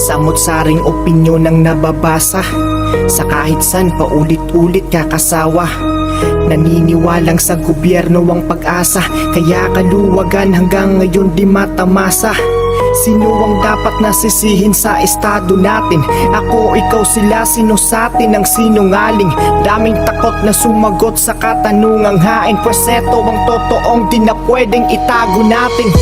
Samot-saring opinyon ang nababasa, sa kahit san paulit-ulit kakasawa. Naniniwalang sa gobyerno ang pag-asa, kaya kaluwagan hanggang ngayon di matamasa. Sino ang dapat nasisihin sa estado natin? Ako, ikaw, sila, sino sa atin ang sinungaling? Daming takot na sumagot sa katanungang hain, pues eto ang totoong di na pwedeng itago natin.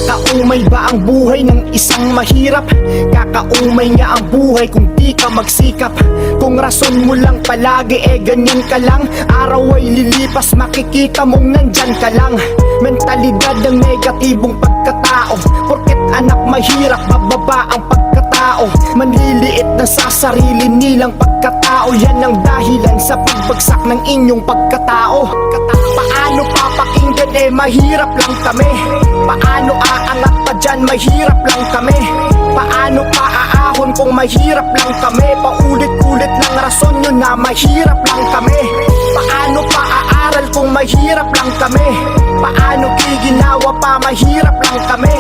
Kakaumay ba ang buhay ng isang mahirap? Kakaumay nga ang buhay kung di ka magsikap. Kung rason mo lang palagi ganyan ka lang, araw ay lilipas makikita mong nandyan ka lang. Mentalidad ng negatibong pagkatao, porket anak mahirap bababa ang pagkatao. Manliliit na sa sarili nilang pagkatao, yan ang dahilan sa pagbagsak ng inyong pagkatao. Paano papakinggan mahirap lang kami? Paano aangat pa dyan, mahirap lang kami? Paano paaahon kung mahirap lang kami? Paulit-ulit lang rason nyo na mahirap lang kami. Paano paaaral kung mahirap lang kami? Paano giginawa pa, mahirap lang kami?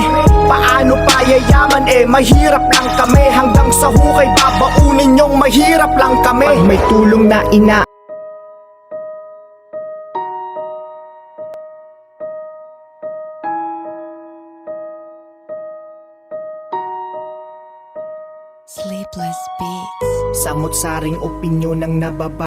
Paano pa yayaman mahirap lang kami? Hanggang sa hukay babaunin nyong mahirap lang kami. Pag may tulong na Sleepless Beats. samot-saring opinyon ang nababa